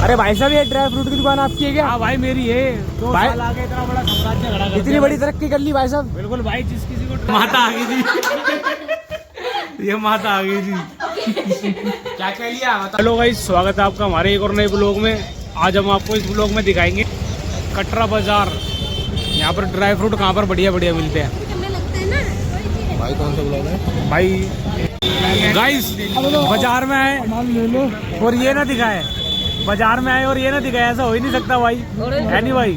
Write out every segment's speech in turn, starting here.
अरे भाई साहब ये ड्राई फ्रूट की दुकान आपकी है क्या? हाँ भाई मेरी है। 2 भाई- साल आगे इतना बड़ा साम्राज्य खड़ा कर इतनी दिया। बड़ी तरक्की कर ली भाई साहब। बिल्कुल भाई, जिस किसी को माता आ गई थी ये माता आ गई थी। क्या कह लिया? हेलो गाइस, स्वागत है आपका हमारे एक और नए ब्लॉग में। आज हम आपको इस ब्लॉग में दिखाएंगे कटरा बाजार। यहाँ पर ड्राई फ्रूट कहाँ पर बढ़िया बढ़िया मिलते हैं। भाई कौन सा ब्लॉग है? भाई गाइस बाजार में आए और ये ना दिखाए, बाजार में आए और ये ना दिखाए, ऐसा हो ही नहीं सकता भाई। है नहीं भाई?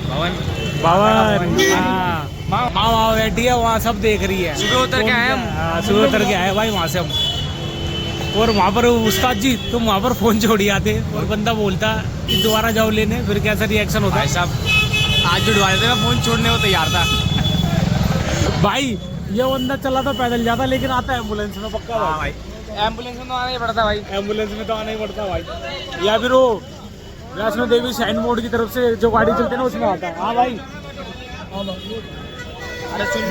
बावन माँ बैठी है वहाँ, सब देख रही है। सुबह उतर के आए हम। सुबह उतर के आए भाई वहाँ से हम। और वहाँ पर उस्ताद जी तुम वहाँ पर फोन छोड़ी आते और बंदा बोलता कि दोबारा जाओ लेने, फिर कैसा रिएक्शन होता है? भाई साहब आज जुड़वा देते, मैं फोन छोड़ने को तैयार था। भाई ये बंदा चला तो पैदल जाता, लेकिन आता है एम्बुलेंस में पक्का भाई। एम्बुलेंस में तो आना ही पड़ता भाई। एम्बुलेंस में तो आना ही पड़ता भाई, या फिर वो वैष्णो देवी शाइन मोड की तरफ से जो गाड़ी चलती है ना उसमें आता है। हाँ भाई,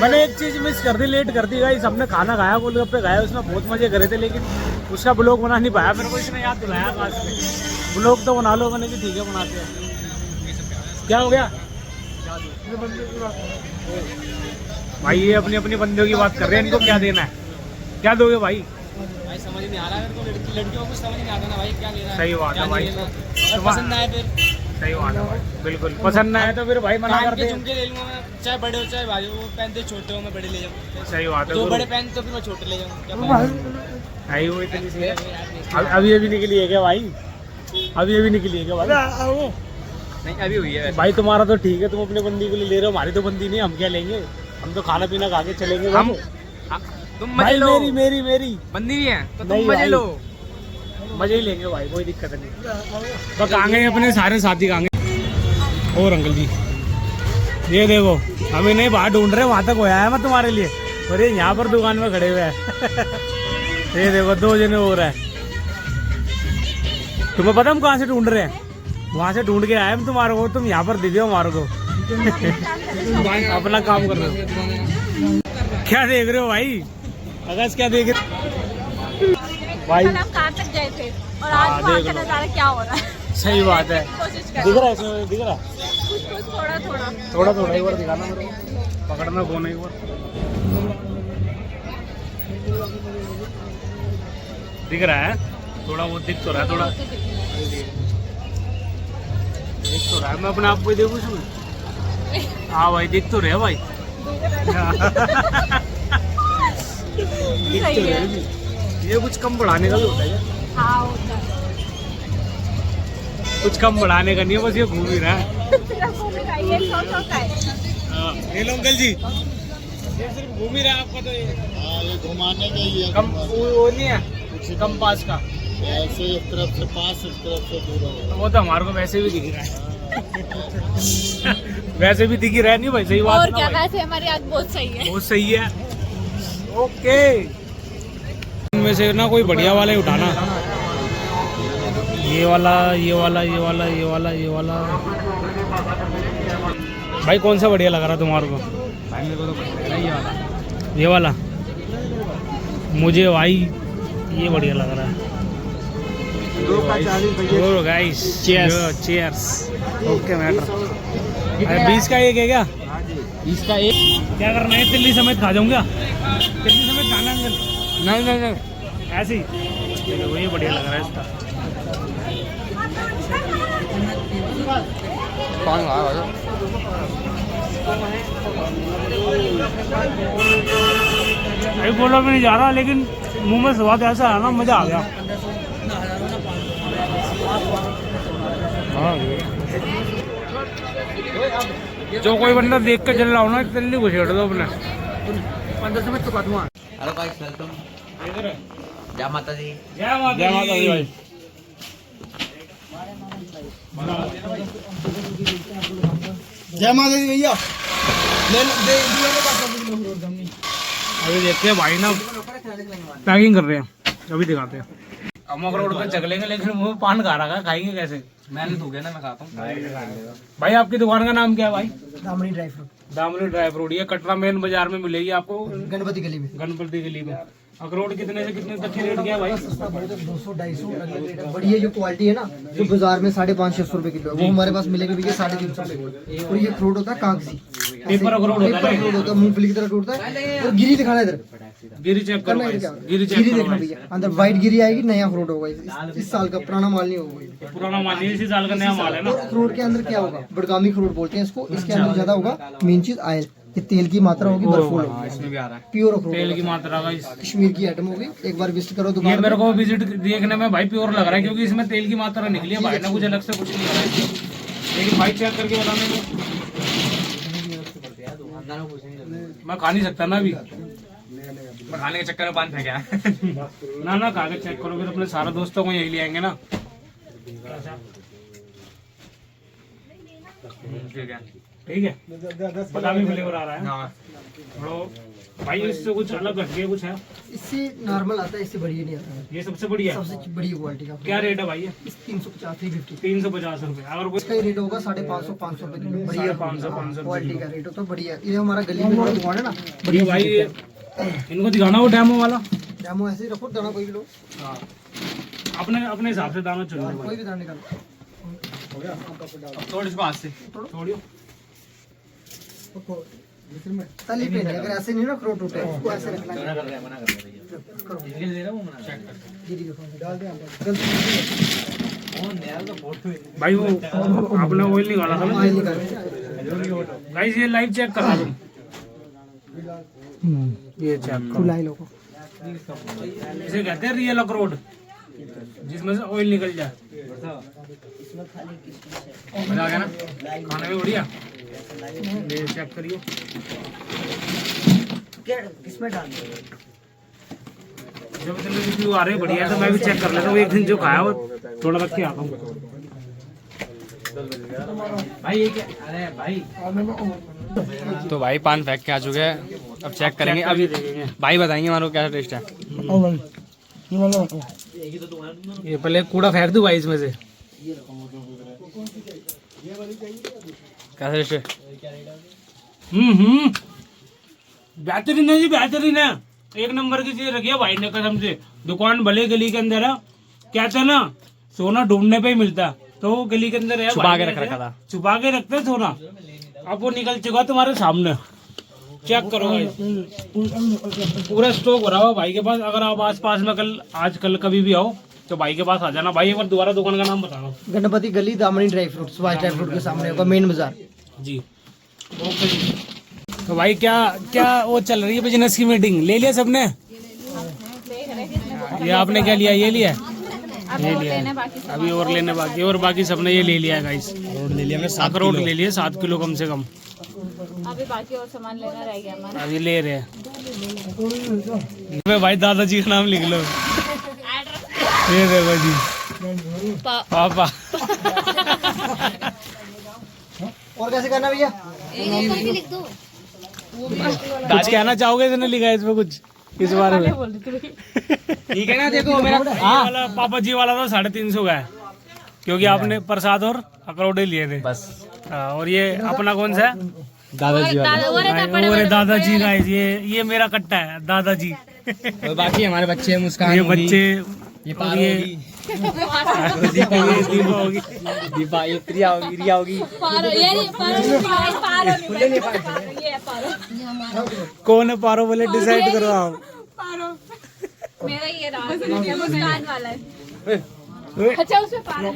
मैंने एक चीज मिस कर दी, लेट कर दी गाइस। हमने खाना खाया, गोलगप्पे खाया, उसमें बहुत मजे करे थे, लेकिन उसका ब्लॉग बना नहीं पाया। मेरे को इसने याद दिलाया खास में, ब्लॉग तो बना लो। मैंने कि ठीक है बनाते हैं। क्या हो गया भाई? ये अपनी अपनी बंदों की बात कर रहे हैं, इनको क्या देना है? क्या दोगे भाई? भाई समझ नहीं आ रहा मेरे को, लड़कियों को कुछ समझ नहीं आता ना भाई, क्या लेना है? सही बात है भाई। पसंद आए फिर सही बात है भाई, बिल्कुल पसंद ना आए तो फिर भाई मना कर दे। झुमके ले लूंगा मैं, चाहे बड़े हो चाहे भाई हो। वो पहनते छोटे हो, मैं बड़े ले जाऊँ। सही बात है। जो बड़े पहन तो फिर मैं छोटे ले जाऊँ। भाई वो इतनी सी है। अभी अभी निकली है क्या भाई? अभी अभी निकली है क्या भाई? नहीं अभी हुई है भाई तुम्हारा तो ठीक है, तुम अपने बंदी को ले रहे हो, हमारी तो बंदी नहीं। हम क्या लेंगे? हम तो खाना पीना खा के चलेंगे। हम तुम मजे भाई लो। मेरी बंदी नहीं है तो नहीं तुम मजे भाई। लो। मजे ही लेंगे भाई, कोई दिक्कत नहीं। तो कहाँ गए अपने सारे साथी? कहाँ गए? और अंकल जी ये देखो, हम इन्हें बाहर ढूंढ रहे हैं, वहां तक होया है मैं तुम्हारे लिए। और ये यहाँ पर दुकान में खड़े हुए हैं। ये देखो 2 जने हो रहा है। तुम्हें पता हम कहाँ से ढूंढ रहे हैं? वहां से ढूंढ के आए हम तुम्हारे को, तुम यहाँ पर दिखे हो हमारे को। अपना काम कर रहे हो। क्या देख रहे हो भाई? अगस क्या देख रहे हो भाई? हम कहाँ तक गए थे और आज वहाँ का नज़ारा क्या हो रहा है? सही बात है। कोशिश कर दिख रहा है इसमें? दिख रहा है कुछ थोड़ा थोड़ा। थोड़ा थोड़ा। एक बार दिखाना मेरे को, पकड़ना फोन एक बार। दिख रहा है थोड़ा बहुत, दिख तो रहा है थोड़ा, दिख तो रहा है। मैं अपने आप को देखूँ इसमें। हाँ भाई दिख तो रहे भाई। दिख तो रहे। ये कुछ कम बढ़ाने का भी होता है क्या? हाँ होता है। कुछ कम बढ़ाने का नहीं है, बस ये घूम ही रहा है। फिर आपको भी खाइए, सौ का है। ये लो अंकल जी, ये सिर्फ घूम ही रहा है आपका तो। ये ये घुमाने का ही है। कम वो नहीं है, कम पास का। ऐसे एक तरफ से पास, एक तरफ से दूर होगा। वो तो हमारे को वैसे भी दिख रहा है। वैसे भी दिख ही रहा है। नहीं भाई सही बात और है ना क्या भाई? वैसे हमारी आग बहुत सही है। बहुत सही है। ओके, इनमें से ना कोई बढ़िया वाला ही उठाना। ये वाला, ये वाला, ये वाला, ये वाला, ये वाला। भाई कौन सा बढ़िया लग रहा है तुम्हारे को? भाई मेरे को तो पसंद है ये वाला। ये वाला मुझे भाई ये बढ़िया लग रहा है। 2 का 40 भैया। Oh guys, Cheers. Cheers. Okay matter. 20 का एक है क्या? हाँ जी, इसका एक। क्या करना है? तिल्ली समेत खा जाऊँ क्या? तिल्ली समेत खाना अंकल? नहीं नहीं नहीं, ऐसे ही। देखो ये बढ़िया लग रहा है इसका। कौन खा रहा है? अभी बोला भी नहीं जा रहा, लेकिन मुंह में स्वाद ऐसा है ना, मजा आ गया। हाँ, जो कोई बंदा देख के चल रहा हो ना, जल्दी घुसेड़ दो अपने। 1500 में चुका दूंगा। Hello guys, welcome. जय माता दी। जय माता दी भाई। जय माता दी भैया। अभी देखते हैं भाई ना पैकिंग कर रहे हैं, अभी दिखाते हैं। अमोक रोड पे चक लेंगे, लेकिन मुंह पान खा रहा है, खाएंगे कैसे? मैंने तो गया ना, मैं खाता हूँ। भाई आपकी दुकान का नाम क्या है भाई? Damini dry fruit. Damini dry fruit. ये कटरा मेन बाजार में मिलेगी आपको, गणपति गली में। गणपति गली में। अखरोट कितने से कितने तक की रेट क्या है भाई? 200-250 बढ़िया जो क्वालिटी है ना, जो बाजार में 550-600 रुपए किलो है, वो हमारे पास मिलेगा भैया 350 रुपए किलो। और ये अखरोट होता है कागजी, पेपर अखरोट होता है, अखरोट होता है, मूंगफली की तरह टूटता है। और गिरी दिखाना इधर, गिरी चेक करो करना guys, है, गिरी चेक गिरी करो देखना guys। भैया, अंदर व्हाइट गिरी आएगी, नया अखरोट होगा, इस साल का, पुराना माल नहीं होगा। पुराना माल नहीं, इसी साल का नया माल है ना। और अखरोट के अंदर क्या होगा, बड़गामी अखरोट बोलते हैं इसको। इसके अंदर ज्यादा होगा मेन चीज ऑयल, ये तेल की मात्रा होगी, भरपूर होगी, इसमें भी आ रहा है। प्योर अखरोट तेल की होगा, मात्रा का कश्मीर की आइटम होगी। एक बार विजिट करो ये दुकान मेरे पे। को विजिट देखने में भाई प्योर लग रहा है, क्योंकि इसमें तेल की मात्रा निकली है भाई ने कुछ अलग से कुछ नहीं करा है। लेकिन भाई चेक करके बताने में मैं खा नहीं सकता ना अभी, मैं खाने के चक्कर में पान फेंका। ना ना खा के चेक करोगे तो अपने सारे दोस्तों को यही ले आएंगे ना। ठीक है। ठीक है, बादामी फ्लेवर आ रहा है। हाँ। तो भाई इससे कुछ अलग हटके कुछ है? इससे नॉर्मल आता है, इससे बढ़िया नहीं आता है, ये सबसे बढ़िया है। सबसे बढ़िया क्वालिटी का। क्या रेट है भाई ये? 350-350 350 रुपए। अगर कोई इसका रेट होगा 550-500 रुपए किलो। बढ़िया 550 क्वालिटी का रेट होता है, बढ़िया। ये हमारा गली में बड़ा दुकान है ना, ये बढ़िया भाई इनको दिखाना वो डेमो वाला, डेमो ऐसे ही रखो, दाना कोई भी लो, अपने अपने हिसाब से दाना चुन लो कोई भाई। भी दाना निकालो। तोड़ इसको हाथ से। छोड़ियो। तली पे नहीं, अगर ऐसे नहीं ना अखरोट टूटे, इसको ऐसे रखना है। गिरी देखो, डाल दे अंदर। भाई वो आपने ऑयल निकाला था ना ऑयल निकालो। गाइस, ये लाइव चेक करा तुम, ये चेक करो। खुलाई लोगों इसे कहते हैं रियल अखरोट, जिसमें से ऑयल निकल जाए। मजा आ गया ना खाने में, बढ़िया। ये चेक करियो, किसमें डाल जब इतने रिव्यू आ रहे हैं बढ़िया है, तो मैं भी चेक कर लेता हूँ। एक दिन जो खाया वो थोड़ा रख के आता हूँ। भाई ये क्या? अरे भाई। तो भाई पान फेंक के आ चुके हैं, अब चेक करेंगे। अभी भाई बताएंगे हमारे को कैसा टेस्ट है। ये पहले कूड़ा फेंक दूं भाई इसमें से। कैसा टेस्ट है? बेहतरीन है जी, बेहतरीन है। एक नंबर की चीज रखी है भाई ने कसम से। दुकान भले गली के अंदर है, कहते हैं ना सोना ढूंढने पे ही मिलता है, तो वो गली के अंदर है। छुपा के रख रखा था, छुपा के रखते हैं सोना। अब वो निकल चुका तुम्हारे सामने, चेक करो भाई। पूरा स्टॉक भरा हुआ भाई के पास। अगर आप आस पास में कल कभी भी आओ तो भाई के पास आ जाना। भाई एक बार दोबारा दुकान का नाम बताना। गणपति गली, Damini dry fruit, Subhash dry fruit के सामने होगा, मेन बाजार जी। ओके जी। तो भाई क्या क्या वो चल रही है बिजनेस की मीटिंग? ले लिया सबने? ये आपने क्या लिया? ये लिया, ये लिया है। अभी और लेने बाकी, और बाकी सबने ये ले लिया है गाइस। ले लिया हमने, अखरोट ले लिए 7 किलो कम से कम। अभी बाकी और सामान लेना रह गया हमारा। अभी ले रहे हैं भाई। दादाजी का नाम लिख लो। ये देखो जी, पापा। और कैसे करना भैया? कुछ कहना चाहोगे? इसने लिखा है इसमें कुछ इस बारे में? ठीक है ना। देखो मेरा वाला पापा जी वाला तो 350 का है, क्योंकि आपने प्रसाद और अखरोटे लिए थे बस। और ये अपना कौन सा है? दादाजी और दादाजी का ये मेरा कट्टा है, दादाजी। और बाकी हमारे बच्चे मुस्कान ये होगी, बच्चे, ये और पारो ये होगी, दीपा होगी, दीपा, ये प्रिया होगी, रिया होगी। कौन है पारो? बोले डिसाइड करो आप। मेरा ये रहा, मुस्कान वाला है। अच्छा उसमें पारो।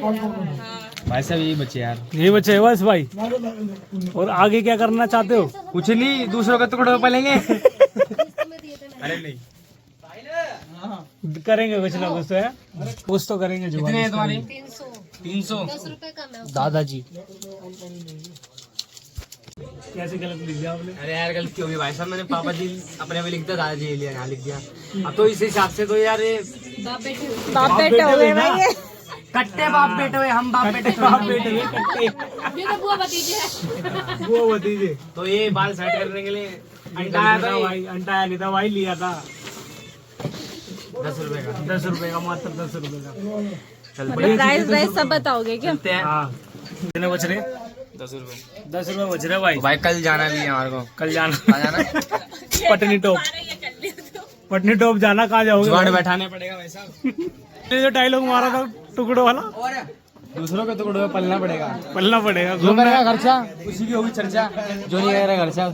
भाई साहब यही बच्चे यार, ये बच्चे है बस भाई। और आगे क्या करना चाहते हो? कुछ नहीं, दूसरों का टुकड़ा पालेंगे। अरे नहीं, करेंगे कुछ ना कुछ तो है, कुछ तो करेंगे। जो कितने हैं तुम्हारे? 300। दादाजी कैसे गलत लिख दिया आपने? अरे यार गलती हो गई भाई साहब, मैंने पापा जी अपने में लिख दिया, दादाजी ये लिया यहाँ लिख दिया। अब तो इस हिसाब से तो यार ये बाप बेटे हो गए भाई। कट्टे बाप बेटे हुए, हम बाप बेटे बाप बेटे हुए कट्टे। ये तो बुआ भतीजे है। वो भतीजे। तो ये बाल सेट करने के लिए अंटा आया था भाई, अंटा आया नहीं था भाई, लिया था 10 रुपए का। 10 रुपए का, मात्र 10 रुपए का। मतलब प्राइस सब बताओगे क्या? चलते हैं। हाँ, कितने बच रहे? 10 रुपए। 10 रुपए बच रहे भाई। भाई कल जाना भी है हमारे को, कल जाना आ जाना। पटनी टॉप, पटनी टॉप जाना, कहाँ जाओगे? जुगाड़ बैठाने पड़ेगा भाई साहब। ये जो डायलॉग मारा था टुकड़ों वाला, दूसरों के टुकड़ों में पलना पड़ेगा। पलना पड़ेगा। जो करेगा खर्चा उसी की होगी चर्चा, जो नहीं करेगा खर्चा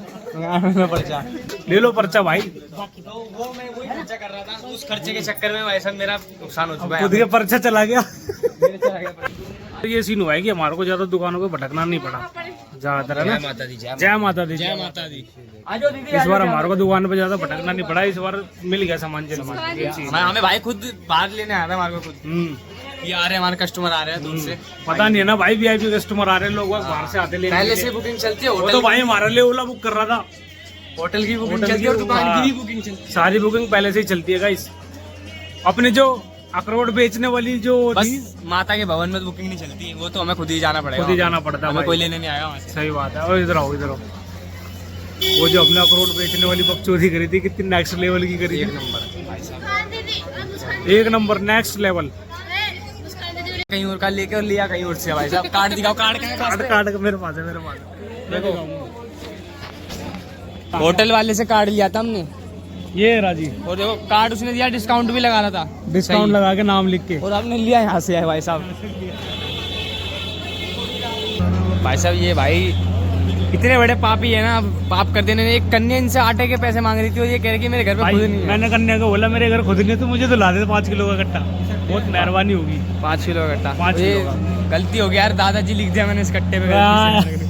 में पर्चा। ले लो पर्चा भाई। वो मैं वही खर्चा कर रहा था, उस खर्चे के चक्कर में भाई साहब मेरा नुकसान हो चुका है। खुद के पर्चा चला गया। मेरे चला गया। ये सीन हुआ है कि हमारे को ज्यादा दुकानों पे भटकना नहीं पड़ा ज्यादातर, है ना? जय माता दी, जय माता दी, जय माता दी। इस बार हमारे को दुकान पे ज्यादा भटकना नहीं पड़ा, इस बार मिल गया सामान जल्दी। ये चीज हमें भाई खुद बाहर लेने आया था हमारे को खुद। ये आ रहे हैं हमारे कस्टमर आ रहे हैं दूर से। पता नहीं है ना भाई, वीआईपी कस्टमर आ रहे हैं, लोग बाहर से आते लेने। पहले से बुकिंग चलती है। वो तो भाई हमारे लिए ओला बुक कर रहा था, होटल की बुकिंग चलती है और दुकान की भी बुकिंग चलती है। सारी बुकिंग पहले से ही चलती है गाइस। अपने जो अखरोट बेचने वाली जो बस थी, माता के भवन में बुकिंग नहीं चलती, वो तो हमें खुद ही जाना पड़ेगा। खुद ही जाना पड़ता है हमें भाई। कोई लेने नहीं आएगा वहाँ से। सही बात है। और इधर आओ, इधर आओ। वो जो अपने अखरोट बेचने वाली बकचोदी करी थी, कितनी नेक्स्ट लेवल की करी एक थी। नंबर भाई साहब, एक नंबर नेक्स्ट लेवल। कहीं और का लेके और लिया कहीं और से। भाई साहब कार्ड दिखाओ, कार्ड कहाँ है? काट काट के मेरे पास है, मेरे पास है। देखो होटल वाले से कार्ड लिया था हमने, ये राजी और देखो कार्ड उसने दिया, डिस्काउंट भी लगा रहा था, डिस्काउंट सही। लगा के नाम लिख के। और हमने लिया यहाँ से है भाई साहब। भाई साहब ये भाई इतने बड़े पापी है ना, पाप कर देने। एक कन्या इनसे आटे के पैसे मांग रही थी और ये कह रही कि मेरे घर पे भाई खुद नहीं है। मैंने कन्या को बोला मेरे घर खुद नहीं है, तो मुझे तो ला दे 5 किलो का कट्टा, बहुत मेहरबानी होगी। 5 किलो का कट्टा। 5 ये किलो का। गलती हो गई यार, दादाजी लिख दिया मैंने इस कट्टे पे गलती से।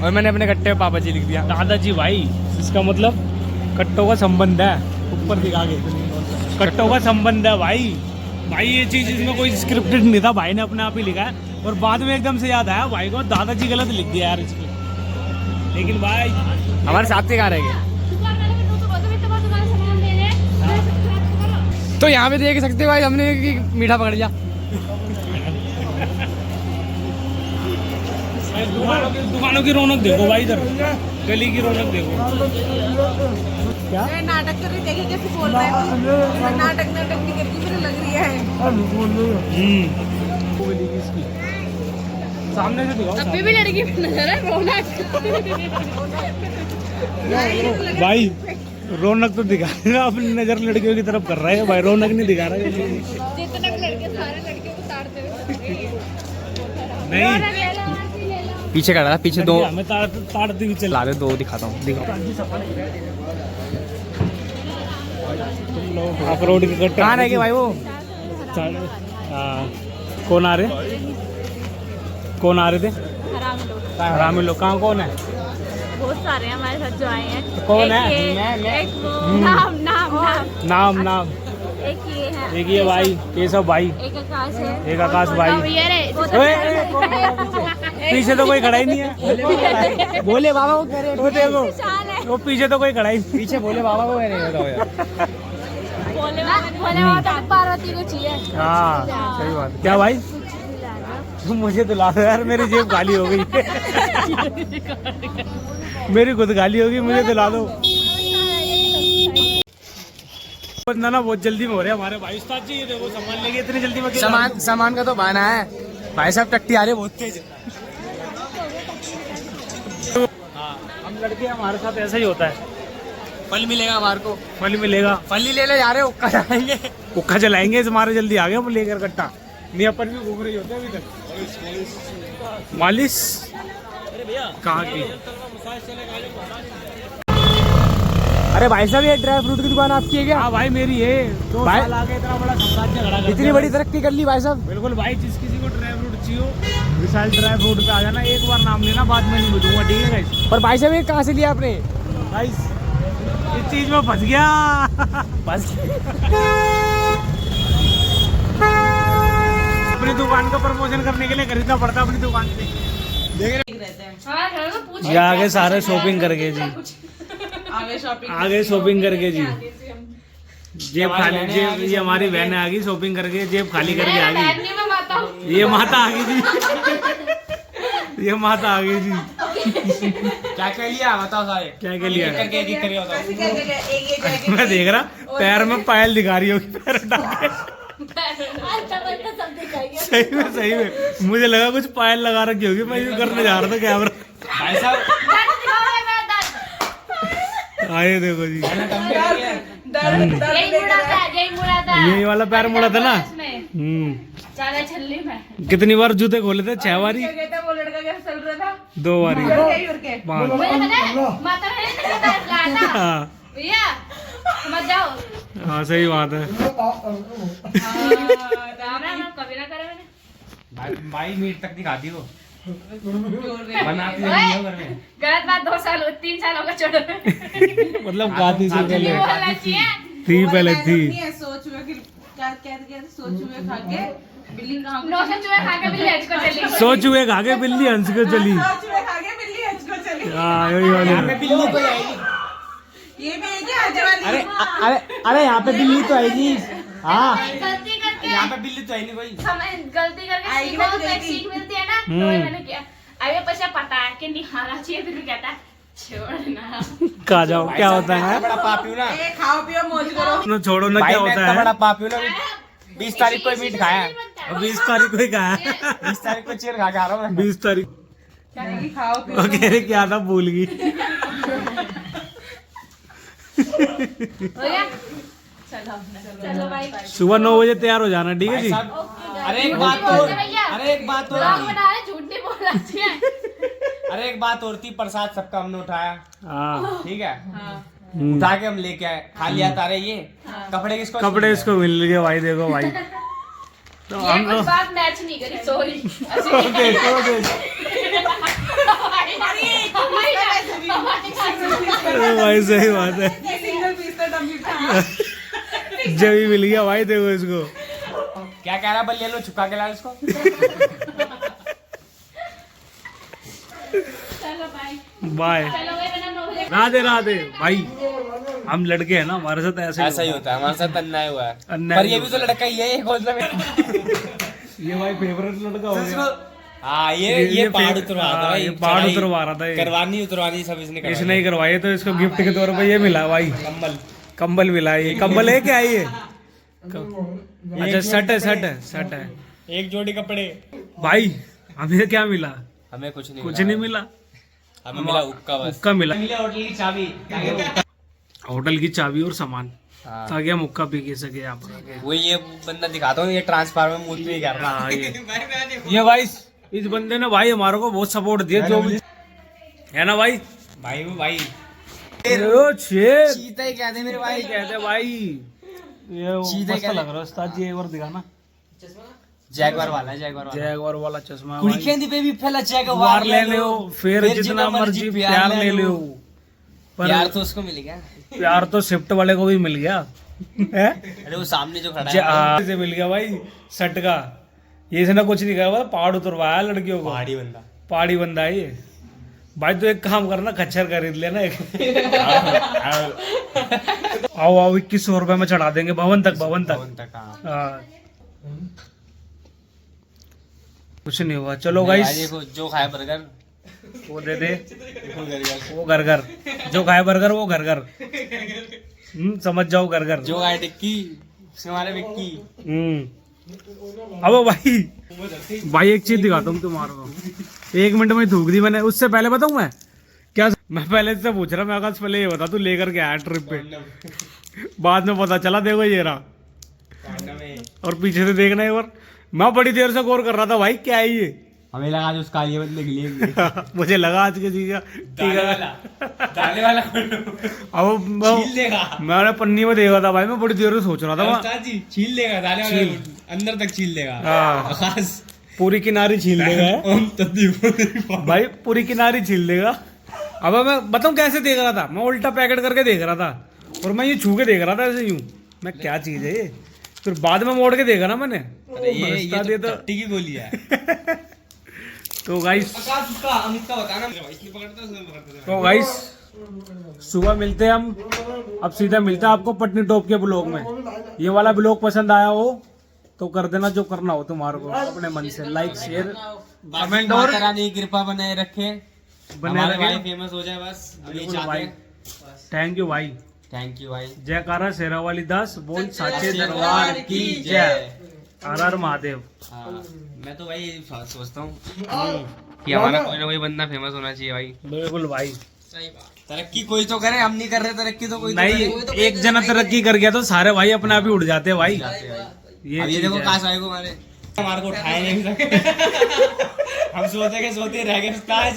और मैंने अपने कट्टे पे पापा जी लिख दिया। दादाजी भाई, इसका मतलब कट्टों का संबंध है, ऊपर दिखा के कट्टों का संबंध है भाई। भाई ये चीज इसमें कोई स्क्रिप्टेड नहीं था, भाई ने अपने आप ही लिखा है। और बाद में एकदम से याद आया भाई को, दादाजी गलत लिख दिया यार इसमें। लेकिन भाई हमारे साथ के कहाँ रह गए? तो यहाँ पे देख सकते हो भाई, हमने कि मीठा पकड़ लिया। दुकानों की रौनक देखो भाई, इधर गली की रौनक देखो। क्या नाटक कर रही, देखिए कैसे बोल रहे हैं। नाटक नहीं करती, मुझे लग रही है। सामने से दिखाओ। अभी भी लड़की पे नजर है रौनक। भाई रौनक तो दिखा रहा है, अपनी नजर लड़कियों की तरफ कर रहा है भाई, रौनक नहीं दिखा रहा है। जितने भी लड़के सारे लड़कियों को ताड़ते हुए नहीं, पीछे खड़ा था, पीछे दो हमें ताड़ती हुई चला। ला रहे, दो दिखाता हूँ, दिखाओ। अखरोट की कट्टे कहाँ रह गए भाई वो? कौन आ रहे? कौन आ रहे थे? हरामी लोग। कहाँ कौन है? बहुत सारे हैं हमारे साथ जो आए हैं। तो कौन है? एक वो नाम नाम नाम नाम नाम एक ये है, एक ये भाई, केशव भाई, एक आकाश है, एक आकाश भाई। ये रे पीछे तो कोई खड़ा ही नहीं है। बोले बाबा को कह रहे वो देखो, विशाल है। वो पीछे तो कोई खड़ा ही नहीं। पीछे बोले बाबा को कह रहे बताओ यार। भोले बाबा पार्वती को चाहिए। हाँ सही बात। क्या भाई, तुम मुझे तो ला दो यार, मेरी जेब खाली हो गई। मेरी खुद खाली होगी, मुझे तो ला दो ना। बहुत जल्दी में हो रहे हमारे भाई। उस्ताद जी ये देखो सामान लेके इतनी जल्दी में सामान का तो बहाना है भाई साहब, टट्टी आ रही है बहुत तेज। हम लड़के हमारे साथ ऐसा ही होता है। फल मिलेगा हमारे को, फल मिलेगा, फल ही ले ले जा रहे हो, उक्का जाएंगे। उक्का चलाएंगे, हमारे जल्दी आ गए हम लेकर कट्टा। नहीं अपन भी घूम रही होते हैं अभी तक। मालिश कहाँ की? अरे भाई साहब ये ड्राई फ्रूट की दुकान आपकी है क्या? हाँ भाई मेरी है। 2 भाई- साल आगे इतना बड़ा साम्राज्य खड़ा कर इतनी दिया बड़ी भाई। तरक्की कर ली भाई साहब। बिल्कुल भाई, जिस किसी को ड्राई फ्रूट चाहिए विशाल ड्राई फ्रूट पे आ जाना। एक बार नाम लेना, बाद में नहीं बताऊंगा, ठीक है गाइस? पर भाई साहब ये कहाँ से लिया आपने? गाइस इस चीज में फंस गया। बस अपनी दुकान का प्रमोशन करने के लिए खरीदना पड़ता अपनी दुकान से। जी आगे सारे शॉपिंग करके जी, आगे शॉपिंग करके जी, जेब खाली। जेब ये हमारी बहन आ गई शॉपिंग करके, जेब खाली करके आ गई। ये माता आ गई जी, ये माता आ गई जी। क्या क्या लिया बताओ सारे? क्या क्या लिया? करके एक एक करके बताओ। मैं देख रहा पैर में पायल दिखा रही होगी, पैर उठा के। सही में मुझे लगा कुछ पायल लगा रखी होगी, मैं यूँ करने जा रहा था कैमरा। भाई साहब आए देखो जी, यही मुड़ा था यही वाला पैर मुड़ा था ना। ज्यादा छल्ली में कितनी बार जूते खोले थे? 6 बारी, वो लड़का कैसे चल रहा था 2 बारी, 5। मुझे पता है माता है ना हाँ भैया मत जाओ हाँ सही बात है। राम कभी ना करे मैंने भाई मीट तक नहीं खाती वो, बनाती नहीं है घर में। गलत बात 2 साल 3 साल होगा छोड़ो मतलब खाती से पहले वो वाला चाहिए थी, पहले थी। सोच हुए कि क्या कहते सोच हुए खा के बिल्ली कहाँ को 900 चूहे खा के बिल्ली हज को चली सो चूहे खा के बिल्ली हंस के चली। सोच हुए खा के बिल्ली हज को चली। हाँ यही वाले। बिल्ली तो आएगी। ये भी है कि हज वाली अरे अरे अरे यहाँ पे बिल्ली तो आएगी। हाँ गलती करके यहाँ पे बिल्ली तो आएगी कोई। गलती करके आएगी सीखो ना तो बिल्ली। सीख मिलती है ना तो वही मैंने किया। अभी पछा पता है कि निहारा चाहिए फिर भी कहता है छोड़ना खा जाओ, क्या होता है? बड़ा पापी हूँ ना। ए, खाओ पियो मौज करो। ना छोड़ो ना, भाई क्या मैं होता इतना बड़ा है? पापी हूँ ना। 20 तारीख को मीट खाया। 20 तारीख को ही कहा 20 तारीख को चेर खा के आ रहा हूँ मैं। 20 तारीख कहेगी खाओ पियो। वो कह रहे क्या था, भूल गई। हो गया चलो भाई सुबह 9 बजे तैयार हो जाना, ठीक है जी? अरे एक बात और, अरे एक बात और ब्लॉग थी। बना रहे झूठ नहीं बोलना चाहिए अरे एक बात और थी, प्रसाद सबका हमने उठाया, हाँ ठीक है। हाँ। उठा के हम लेके आए, खा लिया तारे ये। कपड़े किसको? कपड़े इसको मिल गए भाई, देखो भाई। तो ये हम कुछ बात मैच नहीं करी सॉरी भाई सही बात है, ये सिंगल पीस तो डब्बी था। जब ही मिल गया भाई, देखो इसको। क्या कह रहा? बल्ले लो, छुपा के ला इसको। चलो भाई बाय, चलो भाई मैंने 9 बजे राधे राधे भाई। हम लड़के हैं ना, हमारे साथ ऐसे ऐसा ही होता है, हमारे साथ अन्याय हुआ है। अन्याय पर ये भी तो लड़का ही है, ये कौन सा? ये भाई फेवरेट लड़का हो गया। हाँ ये पहाड़ उतरवा रहा था हाँ, भाई, ये पहाड़ चढ़ाई उतरवा रहा था ये। करवानी उतरवानी सब इसने करवाई। इसने ही करवाए, तो इसको गिफ्ट के तौर पे ये मिला भाई, कम्बल। कंबल मिला। ये कंबल है क्या? ये अच्छा शर्ट है, शर्ट है, शर्ट है एक जोड़ी कपड़े। भाई। हमें क्या मिला? हमें कुछ नहीं कुछ मिला। नहीं मिला, हमें मिला हुक्का बस। हुक्का मिला, मिला होटल की चाबी। होटल की चाबी और सामान, हाँ। ताकि हम हुक्का पी के सके यहाँ पर। वो ये बंदा दिखाता हूँ, ये ट्रांसफार्मर में मूर्ति कर रहा हाँ, ये भाई इस बंदे ने भाई हमारे को बहुत सपोर्ट दिया, जो भी है ना भाई। भाई। वो भाई ओ शेर चीता ही कहते मेरे भाई। कहते भाई, ये वो सीधे मस्त कहते। लग रहा है उस्ताद जी, एक बार दिखाना। जैगवार वाला, जैगवार वाला। जैगवार वाला चश्मा है कुड़ी भाई। कहती पे भी पहला जैगवार वार ले लो, फिर जितना मर्जी प्यार ले लो, पर यार तो उसको मिल गया। प्यार तो शिफ्ट वाले को भी मिल गया है? अरे वो सामने जो खड़ा है से मिल गया भाई शर्ट का। ये इसने कुछ नहीं कहा, पहाड़ उतरवाया लड़कियों को। पहाड़ी बंदा। पहाड़ी बंदा है ये भाई। तो एक काम करना, खच्चर खरीद लेना एक। आओ आओ, 2100 रुपए में चढ़ा देंगे भवन तक, भवन तक। हाँ। कुछ नहीं हुआ, चलो भाई गाइस देखो, जो खाए बर्गर वो दे दे, वो बर्गर। वो घर घर। जो खाए बर्गर वो घर घर, समझ जाओ घर घर। जो खाए टिक्की हमारे विक्की। अब भाई एक चीज दिखाता हूँ तुम्हारे को, 1 मिनट में थूक दी मैंने। उससे पहले बताऊँ मैं क्या? मैं पहले से पूछ रहा, मैं आकाश पहले ये बता, तू लेकर के आया ट्रिप पे? बाद में पता चला, देखो ये रहा। और पीछे से देखना एक बार, मैं बड़ी देर से गौर कर रहा था भाई, क्या है ये? हमें लगा आज उस काली बंदे के लिए मुझे लगा आज के जी का डालने वाला अब छील देगा। मैंने पन्नी में देखा था भाई, मैं बड़ी देर से सोच रहा था वहाँ। उस्ताद जी छील देगा, डालने वाला अंदर तक छील देगा। हाँ। खास पूरी किनारी छील देगा है? भाई पूरी किनारी छील देगा। अब मैं बताऊँ कैसे देख रहा था, मैं उल्टा पैकेट करके देख रहा था, और मैं ये छू के देख रहा था ऐसे यूं, मैं क्या चीज है ये? फिर बाद में मोड़ के देखा ना मैंने। अरे ये तो टट्टी की गोली है। तो गाइस, उसका बताना। तो गाइस सुबह मिलते हैं हम, अब सीधा मिलते हैं आपको पटनी टॉप के ब्लॉग में। ये वाला ब्लॉग पसंद आया हो तो कर देना जो करना हो तुम्हारे को अपने मन से, लाइक शेयर कमेंट और रानी की कृपा बनाए रखे, बनाए भाई रखे। फेमस हो जाए बस। बिल्कुल भाई, थैंक यू भाई। थैंक यू भाई। जयकारा शेरावाली दास बोल साचे दरबार की जय। हर हर महादेव। हाँ, मैं तो भाई सोचता हूँ कि हमारा कोई ना कोई बंदा फेमस होना चाहिए भाई। बिल्कुल भाई। सही बात। तरक्की कोई तो करे, हम नहीं कर रहे तरक्की तो कोई नहीं, एक जना तरक्की कर गया तो सारे भाई अपने आप ही उड़ जाते हैं भाई। ये देखो काश भाई को हमारे को उठाए नहीं अभी तक। हम सोते रह गए आज।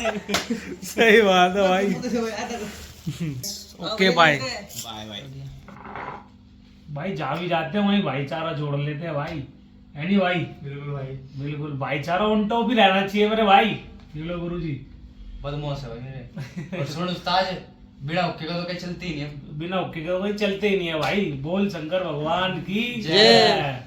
सही बात है भाई। Okay bye bye bye. भाई जहाँ भी जाते हैं वहीं भाईचारा जोड़ लेते हैं भाई, है नहीं भाई? बिल्कुल भाई, बिल्कुल भाईचारा उन तो भी रहना चाहिए मेरे भाई। बोलो गुरुजी। बदमाश है भाई मेरे। और सुन उस्ताद, बिना ओके का तो कहीं चलती ही नहीं है। बिना ओके का कोई चलते ही नहीं है भाई। बोल शंकर भगवान की जय।